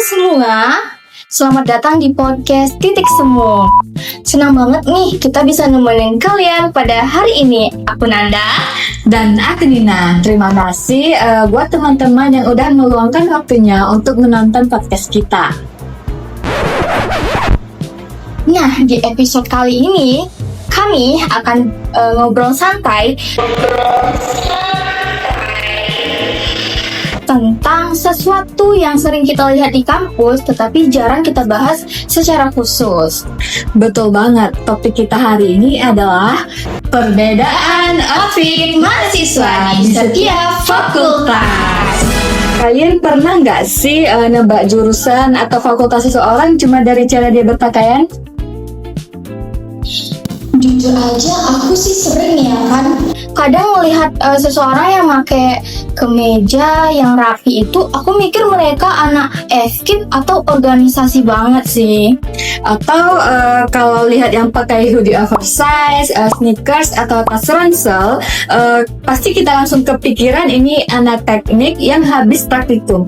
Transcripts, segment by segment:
semua, selamat datang di podcast Titik Semu. Senang banget nih kita bisa nemenin kalian pada hari ini. Aku Nanda dan aku Nina. Terima kasih buat teman-teman yang udah meluangkan waktunya untuk menonton podcast kita. Nah, di episode kali ini kami akan ngobrol santai tentang sesuatu yang sering kita lihat di kampus tetapi jarang kita bahas secara khusus. Betul banget, topik kita hari ini adalah perbedaan outfit mahasiswa di setiap fakultas. Kalian pernah nggak sih nebak jurusan atau fakultas seseorang cuma dari cara dia berpakaian? Jujur aja aku sih sering ya kan. Kadang melihat seseorang yang pakai kemeja yang rapi itu, aku mikir mereka anak FKIP atau organisasi banget sih. Atau kalau lihat yang pakai hoodie oversize, sneakers atau tas ransel, pasti kita langsung kepikiran ini anak teknik yang habis praktikum.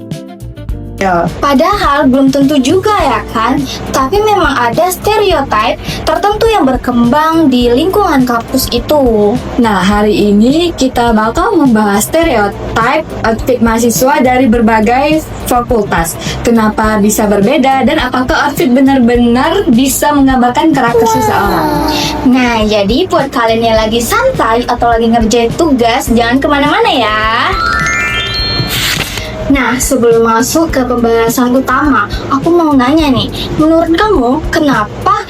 Padahal belum tentu juga ya kan. Tapi memang ada stereotip tertentu yang berkembang di lingkungan kampus itu. Nah, hari ini kita bakal membahas stereotip outfit mahasiswa dari berbagai fakultas. Kenapa bisa berbeda dan apakah outfit benar-benar bisa menggambarkan karakter seseorang. Nah, jadi buat kalian yang lagi santai atau lagi ngerjain tugas, jangan kemana-mana ya. Nah, sebelum masuk ke pembahasan utama, aku mau nanya nih, menurut kamu kenapa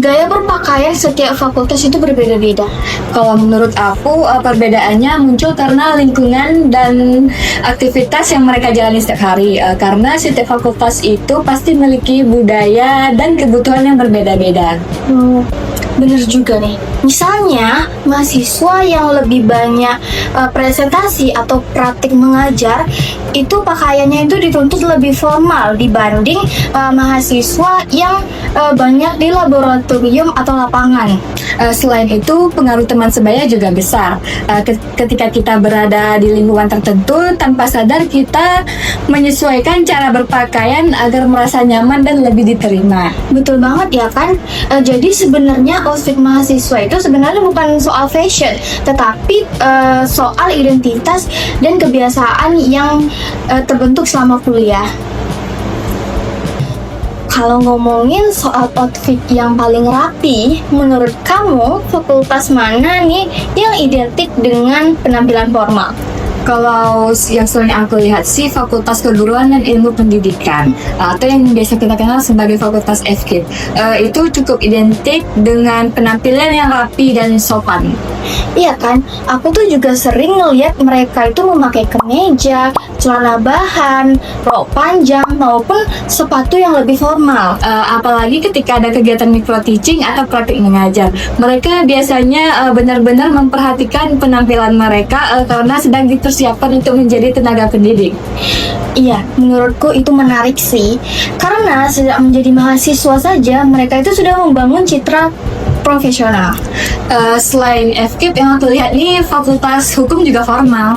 gaya berpakaian setiap fakultas itu berbeda-beda? Kalau menurut aku, perbedaannya muncul karena lingkungan dan aktivitas yang mereka jalani setiap hari. Karena setiap fakultas itu pasti memiliki budaya dan kebutuhan yang berbeda-beda. Bener juga nih. Misalnya, mahasiswa yang lebih banyak presentasi atau praktik mengajar, itu pakaiannya itu dituntut lebih formal dibanding mahasiswa yang banyak di laboratorium atau lapangan. Selain itu, pengaruh teman sebaya juga besar. Ketika kita berada di lingkungan tertentu, tanpa sadar kita menyesuaikan cara berpakaian agar merasa nyaman dan lebih diterima. Betul banget ya kan? Jadi sebenarnya outfit mahasiswa itu sebenarnya bukan soal fashion, tetapi soal identitas dan kebiasaan yang terbentuk selama kuliah. Kalau ngomongin soal outfit yang paling rapi, menurut kamu fakultas mana nih yang identik dengan penampilan formal? Kalau yang sering aku lihat sih Fakultas Keguruan dan Ilmu Pendidikan atau yang biasa kita kenal sebagai Fakultas FKIP. Itu cukup identik dengan penampilan yang rapi dan sopan. Iya kan, aku tuh juga sering ngeliat mereka itu memakai kemeja, celana bahan, rok panjang maupun sepatu yang lebih formal. Apalagi ketika ada kegiatan micro teaching atau praktik mengajar, mereka biasanya benar-benar memperhatikan penampilan mereka karena sedang dipersiapkan untuk menjadi tenaga pendidik. Iya, menurutku itu menarik sih, karena sejak menjadi mahasiswa saja mereka itu sudah membangun citra profesional. Selain FKIP yang aku lihat nih, Fakultas Hukum juga formal.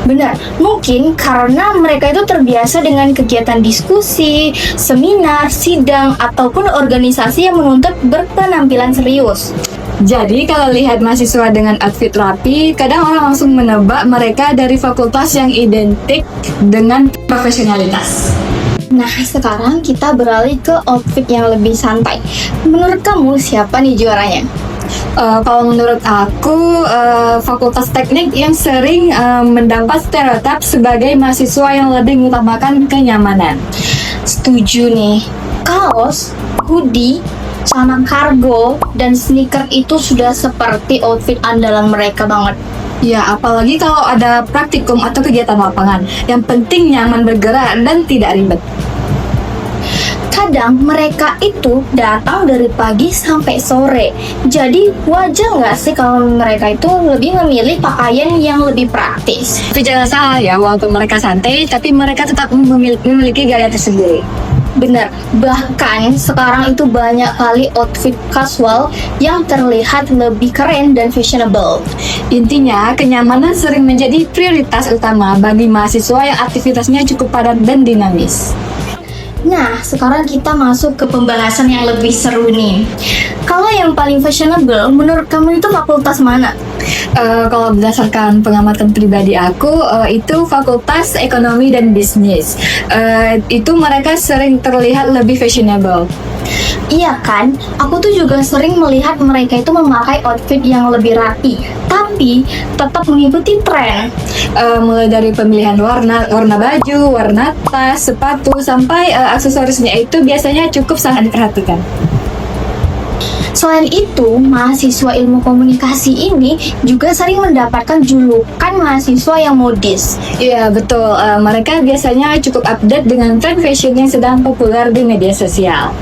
Benar, mungkin karena mereka itu terbiasa dengan kegiatan diskusi, seminar, sidang, ataupun organisasi yang menuntut berpenampilan serius. Jadi kalau lihat mahasiswa dengan outfit rapi, kadang orang langsung menebak mereka dari fakultas yang identik dengan profesionalitas. Nah, sekarang kita beralih ke outfit yang lebih santai. Menurut kamu siapa nih juaranya? Kalau menurut aku, fakultas teknik yang sering mendapat stereotip sebagai mahasiswa yang lebih mengutamakan kenyamanan. Setuju nih, kaos, hoodie, celana kargo, dan sneaker itu sudah seperti outfit andalan mereka banget. Ya, apalagi kalau ada praktikum atau kegiatan lapangan. Yang penting nyaman bergerak dan tidak ribet. Kadang mereka itu datang dari pagi sampai sore. Jadi wajar nggak sih kalau mereka itu lebih memilih pakaian yang lebih praktis? Tapi jangan salah ya, walaupun mereka santai, tapi mereka tetap memiliki gaya tersendiri. Benar, bahkan sekarang itu banyak kali outfit casual yang terlihat lebih keren dan fashionable. Intinya, kenyamanan sering menjadi prioritas utama bagi mahasiswa yang aktivitasnya cukup padat dan dinamis. Nah, sekarang kita masuk ke pembahasan yang lebih seru nih. Kalau yang paling fashionable, menurut kamu itu fakultas mana? Kalau berdasarkan pengamatan pribadi aku, itu Fakultas Ekonomi dan Bisnis. Itu mereka sering terlihat lebih fashionable. Iya kan, aku tuh juga sering melihat mereka itu memakai outfit yang lebih rapi, tapi tetap mengikuti tren. Mulai dari pemilihan warna baju, warna tas, sepatu, sampai aksesorisnya itu biasanya cukup sangat diperhatikan. Selain itu, mahasiswa ilmu komunikasi ini juga sering mendapatkan julukan mahasiswa yang modis. Iya betul, mereka biasanya cukup update dengan tren fashion yang sedang populer di media sosial.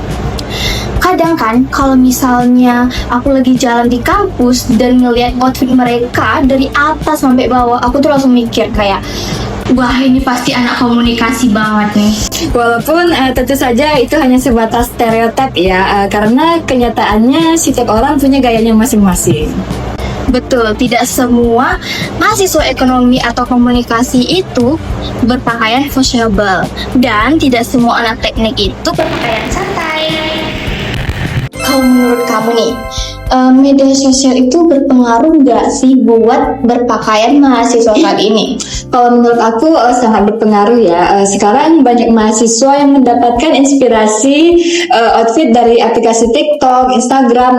Kadang kan, kalau misalnya aku lagi jalan di kampus dan ngeliat outfit mereka dari atas sampai bawah, aku tuh langsung mikir kayak, wah ini pasti anak komunikasi banget nih. Walaupun tentu saja itu hanya sebatas stereotip ya, karena kenyataannya setiap orang punya gayanya masing-masing. Betul, tidak semua mahasiswa ekonomi atau komunikasi itu berpakaian fashionable, dan tidak semua anak teknik itu berpakaian santai. Kalau menurut kamu nih, media sosial itu berpengaruh nggak sih buat berpakaian mahasiswa saat ini? Kalau menurut aku sangat berpengaruh ya. Sekarang banyak mahasiswa yang mendapatkan inspirasi outfit dari aplikasi TikTok, Instagram,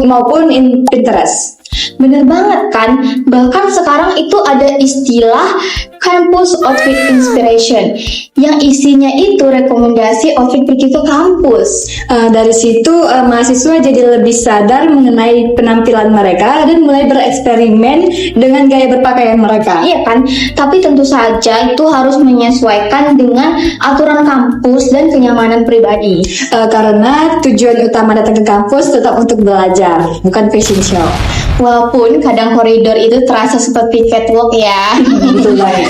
maupun Pinterest. Bener banget kan? Bahkan sekarang itu ada istilah Campus Outfit Inspiration yang isinya itu rekomendasi outfit pergi ke kampus. Dari situ mahasiswa jadi lebih sadar mengenai penampilan mereka dan mulai bereksperimen dengan gaya berpakaian mereka. Iya kan? Tapi tentu saja itu harus menyesuaikan dengan aturan kampus dan kenyamanan pribadi. Karena tujuan utama datang ke kampus tetap untuk belajar, bukan fashion show. Walaupun kadang koridor itu terasa seperti catwalk ya. Betul banget.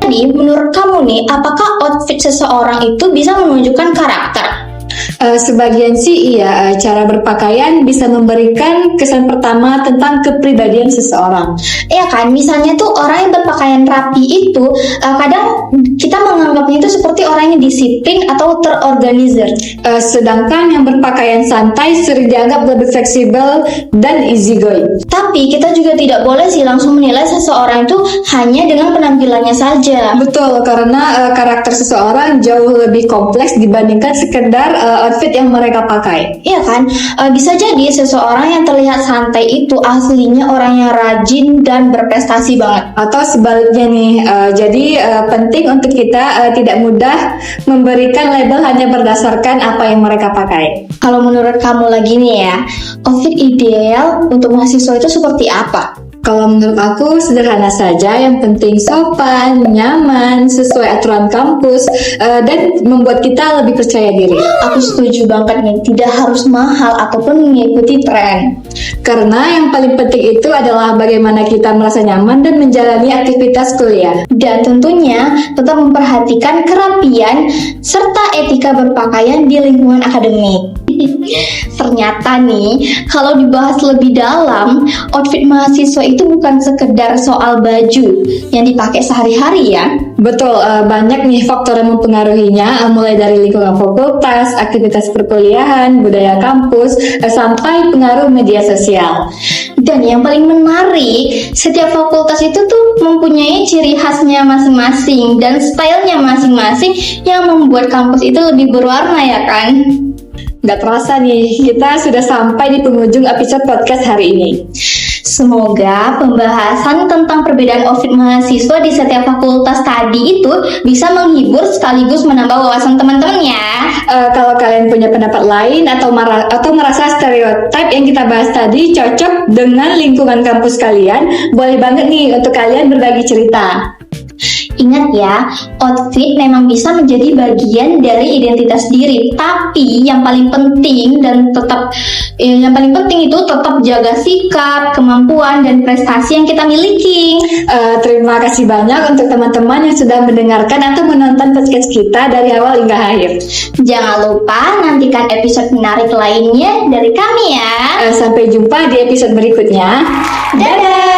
Jadi menurut kamu nih, apakah outfit seseorang itu bisa menunjukkan karakter? Sebagian sih iya, cara berpakaian bisa memberikan kesan pertama tentang kepribadian seseorang. Iya kan, misalnya tuh orang yang berpakaian rapi itu kadang kita menganggapnya itu seperti orang yang disiplin atau terorganisir. Sedangkan yang berpakaian santai sering dianggap lebih fleksibel dan easygoing. Tapi kita juga tidak boleh sih langsung menilai seseorang itu hanya dengan penampilannya saja. Betul, karena karakter seseorang jauh lebih kompleks dibandingkan sekedar outfit yang mereka pakai. Iya kan, bisa jadi seseorang yang terlihat santai itu aslinya orang yang rajin dan berprestasi banget. Atau sebaliknya nih, jadi penting untuk kita tidak mudah memberikan label hanya berdasarkan apa yang mereka pakai. Kalau menurut kamu lagi nih ya, outfit ideal untuk mahasiswa itu seperti apa? Kalau menurut aku sederhana saja, yang penting sopan, nyaman, sesuai aturan kampus, dan membuat kita lebih percaya diri. Aku setuju banget nih, tidak harus mahal ataupun mengikuti tren. Karena yang paling penting itu adalah bagaimana kita merasa nyaman dan menjalani aktivitas kuliah. Dan tentunya tetap memperhatikan kerapian serta etika berpakaian di lingkungan akademik. Ternyata nih, kalau dibahas lebih dalam, outfit mahasiswa itu bukan sekedar soal baju yang dipakai sehari-hari ya. Betul, banyak nih faktor yang mempengaruhinya, mulai dari lingkungan fakultas, aktivitas perkuliahan, budaya kampus, sampai pengaruh media sosial. Dan yang paling menarik, setiap fakultas itu tuh mempunyai ciri khasnya masing-masing dan stylenya masing-masing yang membuat kampus itu lebih berwarna ya kan? Gak terasa nih, kita sudah sampai di penghujung episode podcast hari ini. Semoga pembahasan tentang perbedaan outfit mahasiswa di setiap fakultas tadi itu bisa menghibur sekaligus menambah wawasan teman-teman ya. Kalau kalian punya pendapat lain atau merasa stereotip yang kita bahas tadi cocok dengan lingkungan kampus kalian, boleh banget nih untuk kalian berbagi cerita. Ingat ya, outfit memang bisa menjadi bagian dari identitas diri, tapi yang paling penting itu tetap jaga sikap, kemampuan, dan prestasi yang kita miliki. Terima kasih banyak untuk teman-teman yang sudah mendengarkan atau menonton podcast kita dari awal hingga akhir. Jangan lupa nantikan episode menarik lainnya dari kami ya. Sampai jumpa di episode berikutnya. Dadah!